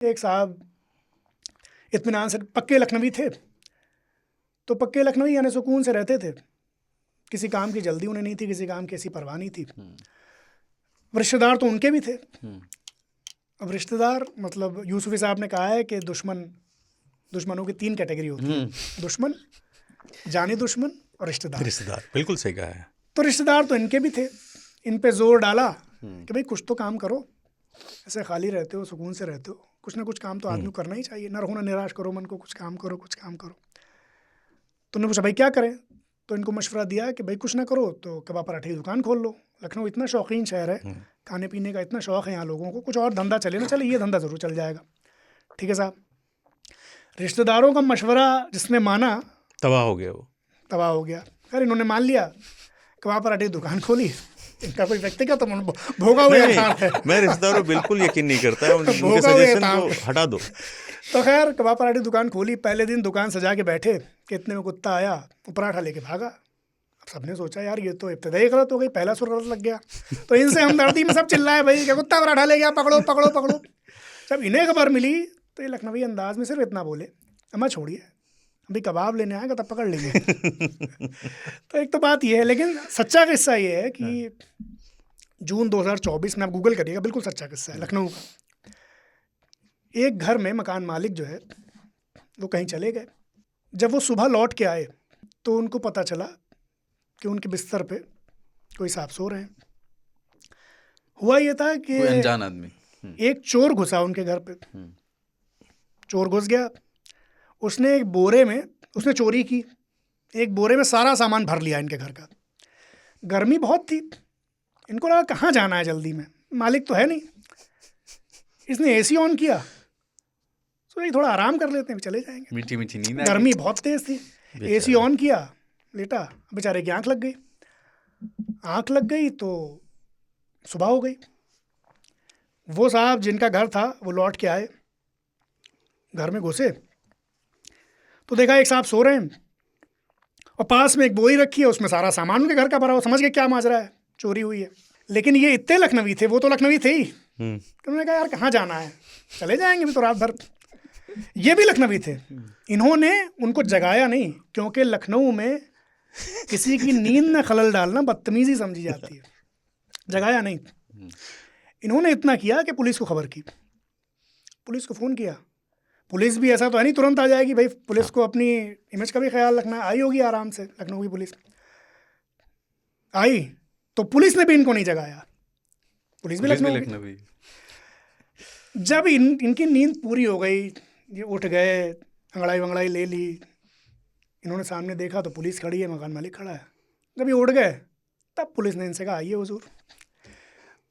एक साहब इत्मीनान से पक्के लखनवी थे, तो पक्के लखनवी यानी सुकून से रहते थे, किसी काम की जल्दी उन्हें नहीं थी, किसी काम की ऐसी परवाह नहीं थी। रिश्तेदार तो उनके भी थे। अब रिश्तेदार मतलब यूसुफी साहब ने कहा है कि दुश्मनों की 3 कैटेगरी होती है, दुश्मन, जानी दुश्मन और रिश्तेदार। बिल्कुल सही कहा है। तो रिश्तेदार तो इनके भी थे, इन पे जोर डाला कि भाई कुछ तो काम करो, ऐसे खाली रहते हो, सुकून से रहते हो, कुछ ना कुछ काम तो आदमी को करना ही चाहिए, न रहना निराश करो मन को, कुछ काम करो, कुछ काम करो। तो उन्होंने पूछा भाई क्या करें, तो इनको मशवरा दिया कि भाई कुछ ना करो तो कबाब पराठे की दुकान खोल लो। लखनऊ इतना शौकीन शहर है, खाने पीने का इतना शौक़ है यहाँ लोगों को, कुछ और धंधा चले ना चले, ये धंधा ज़रूर चल जाएगा। ठीक है साहब, रिश्तेदारों का मशवरा जिसने माना तबाह हो गया, वो तबाह हो गया। खैर इन्होंने मान लिया, कबाब पराठे की दुकान खोली। इनका कोई व्यक्तिगत भोगा हुआ है, मैं रिश्तेदारों बिल्कुल यकीन नहीं करता है, उनके सजेशन को हटा दो। तो खैर कबाब पराठे की दुकान खोली। पहले दिन दुकान सजा के बैठे कि इतने में कुत्ता आया, वो पराठा लेके भागा। अब सबने सोचा यार ये तो इब्तिदाई गलत हो गई, पहला सुर गलत लग गया। तो इनसे हमदर्दी में सब चिल्लाए भाई क्या कुत्ता पराठा ले गया, पकड़ो पकड़ो पकड़ो। जब इन्हें खबर मिली तो ये लखनवी अंदाज में सिर्फ इतना बोले, अम्मा छोड़िए, अभी कबाब लेने आएगा तब पकड़ लेंगे। तो एक तो बात ये है, लेकिन सच्चा किस्सा ये है कि जून 2024 में आप गूगल करिएगा, बिल्कुल सच्चा किस्सा है लखनऊ का। एक घर में मकान मालिक जो है वो कहीं चले गए। जब वो सुबह लौट के आए तो उनको पता चला कि उनके बिस्तर पे कोई सांप सो रहे हैं। हुआ ये था कि कोई अनजान आदमी, एक चोर घुसा उनके घर पे। चोर घुस गया, उसने एक बोरे में, उसने चोरी की, एक बोरे में सारा सामान भर लिया इनके घर का। गर्मी बहुत थी, इनको लगा कहाँ जाना है जल्दी में, मालिक तो है नहीं। इसने एसी ऑन किया, तो थोड़ा आराम कर लेते हैं, चले जाएंगे। मीठी मीठी नींद, गर्मी बहुत तेज थी। एसी ऑन किया, लेटा, बेचारे की आँख लग गई। आँख लग गई तो सुबह हो गई। वो साहब जिनका घर था वो लौट के आए, घर में घुसे तो देखा एक साहब सो रहे हैं और पास में एक बोरी रखी है, उसमें सारा सामान उनके घर का भरा हो। समझ गए क्या माजरा है, चोरी हुई है। लेकिन ये इतने लखनवी थे, वो तो लखनवी थे ही, उन्होंने कहा यार कहाँ जाना है, चले जाएंगे भी तो रात भर। ये भी लखनवी थे, इन्होंने उनको जगाया नहीं, क्योंकि लखनऊ में किसी की नींद में खलल डालना बदतमीजी समझी जाती है। जगाया नहीं, इन्होंने इतना किया कि पुलिस को खबर की, पुलिस को फ़ोन किया। पुलिस भी ऐसा तो है नहीं तुरंत आ जाएगी भाई, पुलिस को अपनी इमेज का भी ख्याल रखना। आई होगी आराम से, लखनऊ की पुलिस आई तो पुलिस ने भी इनको नहीं जगाया, पुलिस भी लखनऊ। जब इनकी नींद पूरी हो गई, ये उठ गए, अंगड़ाई वंगड़ाई ले ली, इन्होंने सामने देखा तो पुलिस खड़ी है, मकान मालिक खड़ा है। जब ये उठ गए तब पुलिस ने इनसे कहा आइए हुजूर।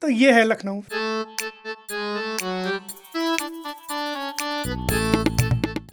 तो ये है लखनऊ।